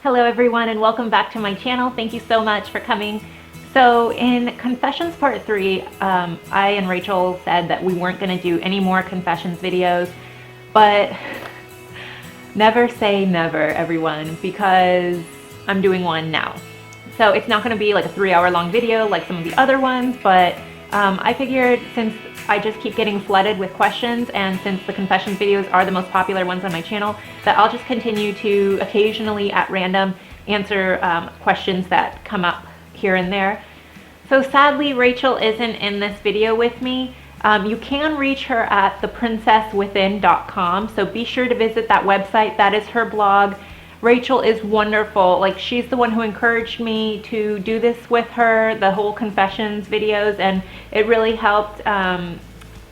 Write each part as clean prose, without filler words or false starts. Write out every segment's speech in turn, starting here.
Hello everyone and welcome back to my channel. Thank you so much for coming. So in Confessions Part 3, I and Rachel said that we weren't going to do any more confessions videos, but never say never, everyone, because I'm doing one now. So it's not going to be like a 3-hour long video like some of the other ones, but I figured since I just keep getting flooded with questions, and since the confessions videos are the most popular ones on my channel, that I'll just continue to occasionally at random answer questions that come up here and there. So sadly, Rachel isn't in this video with me. You can reach her at theprincesswithin.com, so be sure to visit that website. That is her blog. Rachel is wonderful. Like, she's the one who encouraged me to do this with her, the whole confessions videos, and it really helped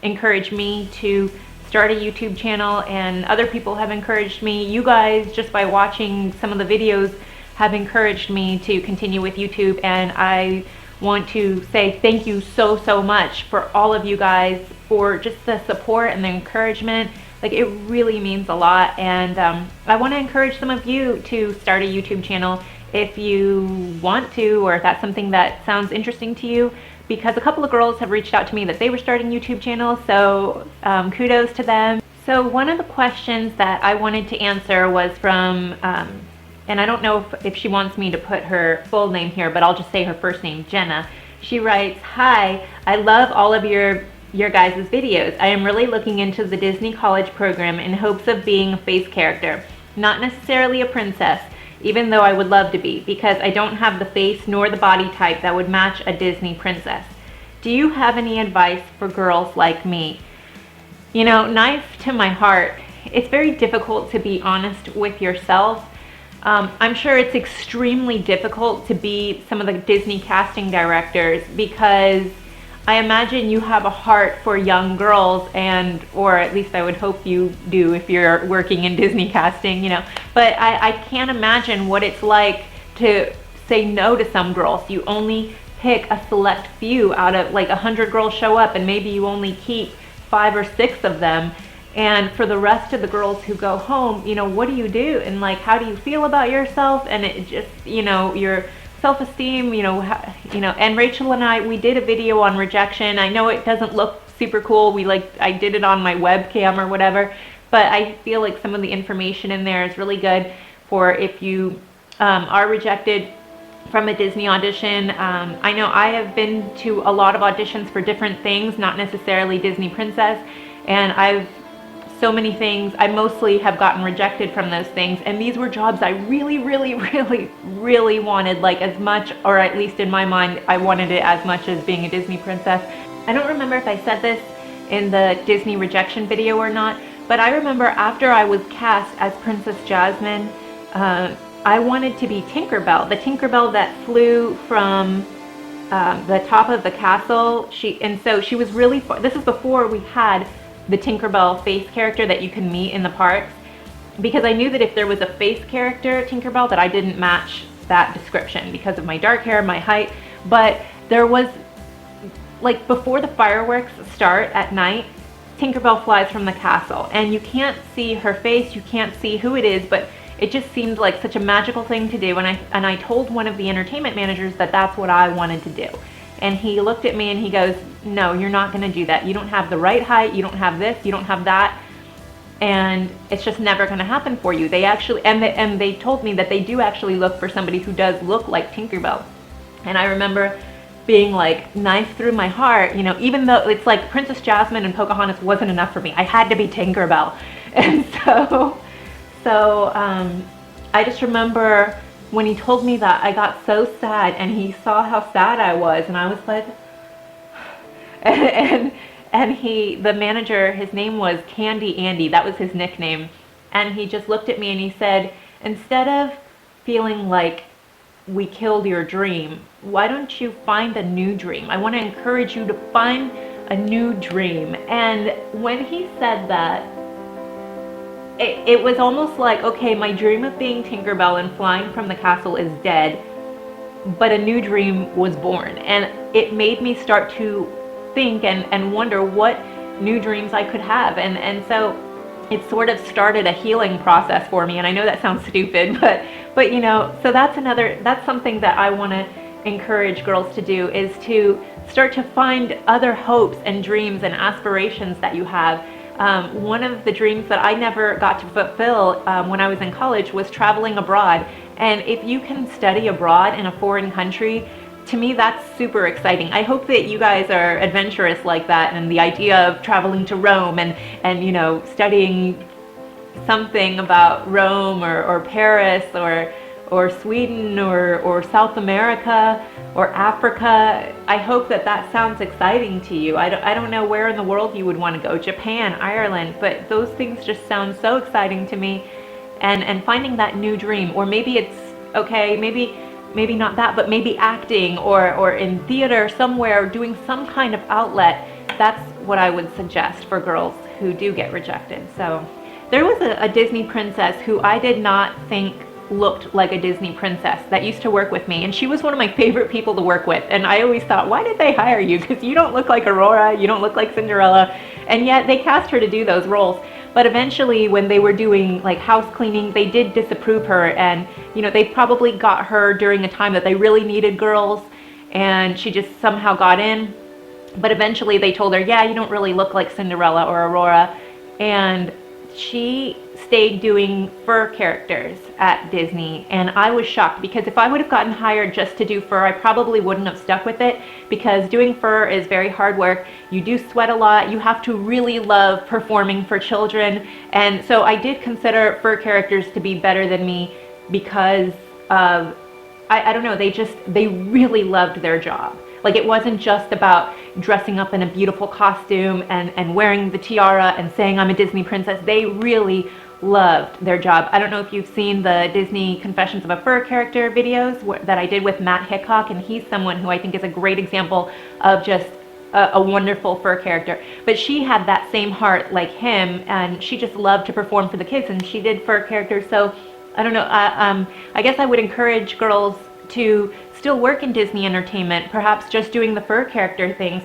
encourage me to start a YouTube channel, and other people have encouraged me. You guys, just by watching some of the videos, have encouraged me to continue with YouTube, and I want to say thank you so much for all of you guys for just the support and the encouragement. Like, it really means a lot, and I want to encourage some of you to start a YouTube channel if you want to, or if that's something that sounds interesting to you, because a couple of girls have reached out to me that they were starting YouTube channels, so kudos to them. So one of the questions that I wanted to answer was from, and I don't know if she wants me to put her full name here, but I'll just say her first name, Jenna. She writes, "Hi, I love all of your guys' videos. I am really looking into the Disney college program in hopes of being a face character, not necessarily a princess, even though I would love to be, because I don't have the face nor the body type that would match a Disney princess. Do you have any advice for girls like me?" You know, knife to my heart, it's very difficult to be honest with yourself. I'm sure it's extremely difficult to be some of the Disney casting directors, because I imagine you have a heart for young girls, and or at least I would hope you do if you're working in Disney casting, you know. But I can't imagine what it's like to say no to some girls. You only pick a select few out of, like, 100 girls show up, and maybe you only keep 5 or 6 of them. And for the rest of the girls who go home, you know, what do you do? And, like, how do you feel about yourself? And it just, you know, your self-esteem, you know, and Rachel and I, we did a video on rejection. I know it doesn't look super cool. I did it on my webcam or whatever, but I feel like some of the information in there is really good for if you are rejected from a Disney audition. I know I have been to a lot of auditions for different things, not necessarily Disney princess, and so many things, I mostly have gotten rejected from those things, and these were jobs I really wanted, like, as much, or at least in my mind, I wanted it as much as being a Disney princess. I don't remember if I said this in the Disney rejection video or not, but I remember after I was cast as Princess Jasmine, I wanted to be Tinkerbell, the Tinkerbell that flew from the top of the castle. So she was really far. This is before we had the Tinkerbell face character that you can meet in the parks, because I knew that if there was a face character Tinkerbell, that I didn't match that description because of my dark hair, my height. But there was, like, before the fireworks start at night, Tinkerbell flies from the castle, and you can't see her face, you can't see who it is, but it just seemed like such a magical thing to do. And I told one of the entertainment managers that that's what I wanted to do. And he looked at me and he goes, "No, you're not going to do that. You don't have the right height. You don't have this. You don't have that. And it's just never going to happen for you." They actually, and they told me that they do actually look for somebody who does look like Tinkerbell. And I remember being like, knife through my heart, you know, even though it's like Princess Jasmine and Pocahontas wasn't enough for me. I had to be Tinkerbell. And so I just remember when he told me that, I got so sad, and he saw how sad I was, and I was like, and the manager, his name was Candy Andy, that was his nickname, and he just looked at me and he said, "Instead of feeling like we killed your dream, why don't you find a new dream? I want to encourage you to find a new dream." And when he said that, it was almost like, okay, my dream of being Tinkerbell and flying from the castle is dead, but a new dream was born. And it made me start to think and wonder what new dreams I could have. And so it sort of started a healing process for me. And I know that sounds stupid, but But you know, so that's something that I want to encourage girls to do, is to start to find other hopes and dreams and aspirations that you have. One of the dreams that I never got to fulfill when I was in college was traveling abroad. And if you can study abroad in a foreign country, to me that's super exciting. I hope that you guys are adventurous like that, and the idea of traveling to Rome and you know, studying something about Rome or Paris or Sweden or South America or Africa. I hope that that sounds exciting to you. I don't know where in the world you would want to go, Japan, Ireland, but those things just sound so exciting to me. And finding that new dream, or maybe it's okay, maybe not that, but maybe acting or in theater somewhere, doing some kind of outlet. That's what I would suggest for girls who do get rejected. So there was a Disney princess who I did not think looked like a Disney princess that used to work with me, and she was one of my favorite people to work with. And I always thought, why did they hire you? Because you don't look like Aurora, you don't look like Cinderella, and yet they cast her to do those roles. But eventually, when they were doing like house cleaning, they did disapprove her, and you know, they probably got her during a time that they really needed girls, and she just somehow got in. But eventually they told her, yeah, you don't really look like Cinderella or Aurora, and she stayed doing fur characters at Disney. And I was shocked, because if I would have gotten hired just to do fur, I probably wouldn't have stuck with it, because doing fur is very hard work. You do sweat a lot. You have to really love performing for children. And so I did consider fur characters to be better than me, because of, I don't know, they really loved their job. Like, it wasn't just about dressing up in a beautiful costume and wearing the tiara and saying I'm a Disney princess. They really loved their job. I don't know if you've seen the Disney Confessions of a Fur Character videos that I did with Matt Hickok, and he's someone who I think is a great example of just a wonderful fur character. But she had that same heart like him, and she just loved to perform for the kids, and she did fur characters. So I don't know, I guess I would encourage girls to still work in Disney entertainment, perhaps just doing the fur character things.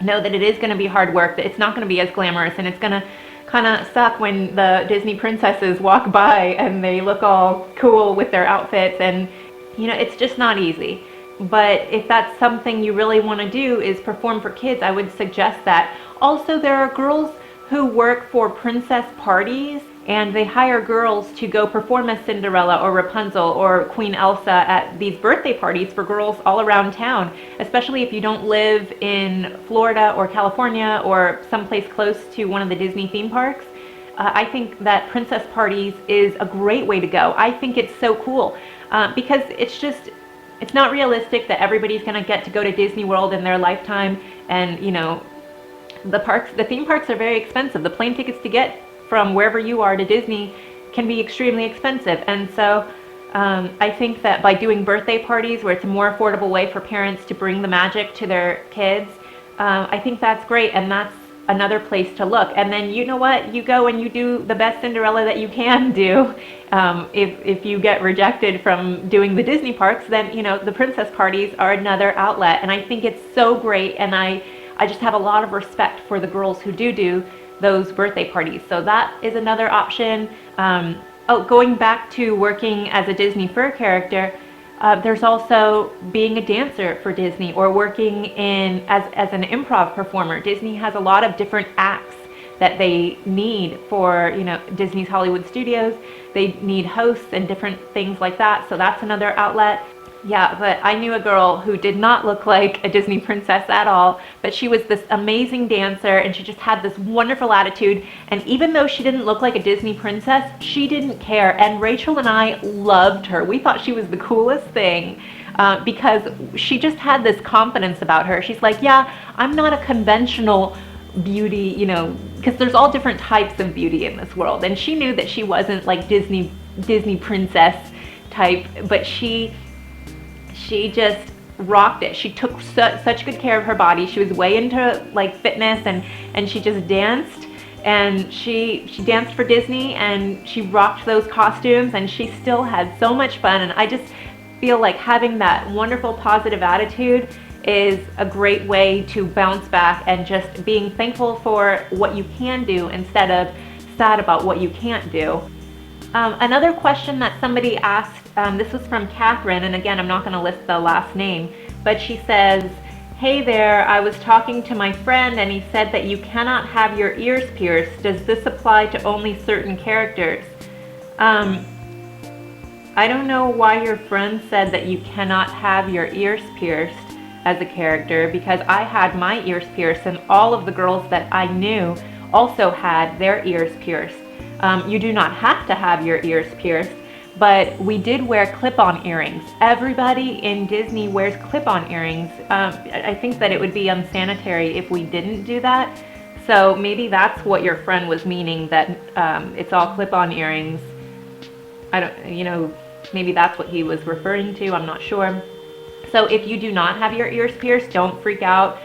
Know that it is going to be hard work, that it's not going to be as glamorous, and it's going to kind of suck when the Disney princesses walk by and they look all cool with their outfits, and you know, it's just not easy. But if that's something you really want to do, is perform for kids, I would suggest that. Also, there are girls who work for princess parties, and they hire girls to go perform as Cinderella or Rapunzel or Queen Elsa at these birthday parties for girls all around town, especially if you don't live in Florida or California or someplace close to one of the Disney theme parks. I think that princess parties is a great way to go. I think it's so cool because it's not realistic that everybody's going to get to go to Disney World in their lifetime. And you know, the theme parks are very expensive. The plane tickets to get from wherever you are to Disney can be extremely expensive. And so I think that by doing birthday parties where it's a more affordable way for parents to bring the magic to their kids, I think that's great, and that's another place to look. And then, you know what, you go and you do the best Cinderella that you can do. If you get rejected from doing the Disney parks, then you know, the princess parties are another outlet, and I think it's so great. And I just have a lot of respect for the girls who do those birthday parties. So that is another option. Going back to working as a Disney fur character, there's also being a dancer for Disney, or working as an improv performer. Disney has a lot of different acts that they need for, you know, Disney's Hollywood Studios. They need hosts and different things like that. So that's another outlet. Yeah, but I knew a girl who did not look like a Disney princess at all, but she was this amazing dancer, and she just had this wonderful attitude. And even though she didn't look like a Disney princess, she didn't care. And Rachel and I loved her. We thought she was the coolest thing because she just had this confidence about her. She's like, yeah, I'm not a conventional beauty, you know, because there's all different types of beauty in this world. And she knew that she wasn't like Disney princess type, but she just rocked it. She took such good care of her body. She was way into like fitness, and she just danced, and she danced for Disney, and she rocked those costumes, and she still had so much fun. And I just feel like having that wonderful positive attitude is a great way to bounce back, and just being thankful for what you can do instead of sad about what you can't do. Another question that somebody asked, this was from Catherine, and again, I'm not going to list the last name, but she says, "Hey there, I was talking to my friend and he said that you cannot have your ears pierced. Does this apply to only certain characters?" I don't know why your friend said that you cannot have your ears pierced as a character, because I had my ears pierced and all of the girls that I knew also had their ears pierced. You do not have to have your ears pierced, but we did wear clip-on earrings. Everybody in Disney wears clip-on earrings. I think that it would be unsanitary if we didn't do that. So maybe that's what your friend was meaning, that it's all clip-on earrings. I don't, maybe that's what he was referring to. I'm not sure. So if you do not have your ears pierced, don't freak out.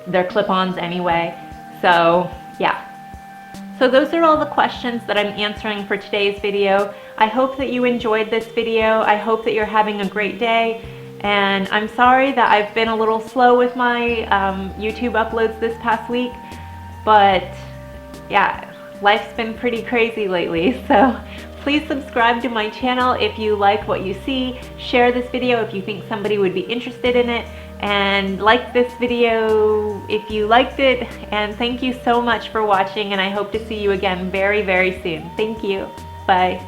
They're clip-ons anyway. So yeah. So those are all the questions that I'm answering for today's video. I hope that you enjoyed this video. I hope that you're having a great day. And I'm sorry that I've been a little slow with my YouTube uploads this past week. But yeah, life's been pretty crazy lately. So please subscribe to my channel if you like what you see. Share this video if you think somebody would be interested in it. And like this video if you liked it. And thank you so much for watching, and I hope to see you again very, very soon. Thank you. Bye.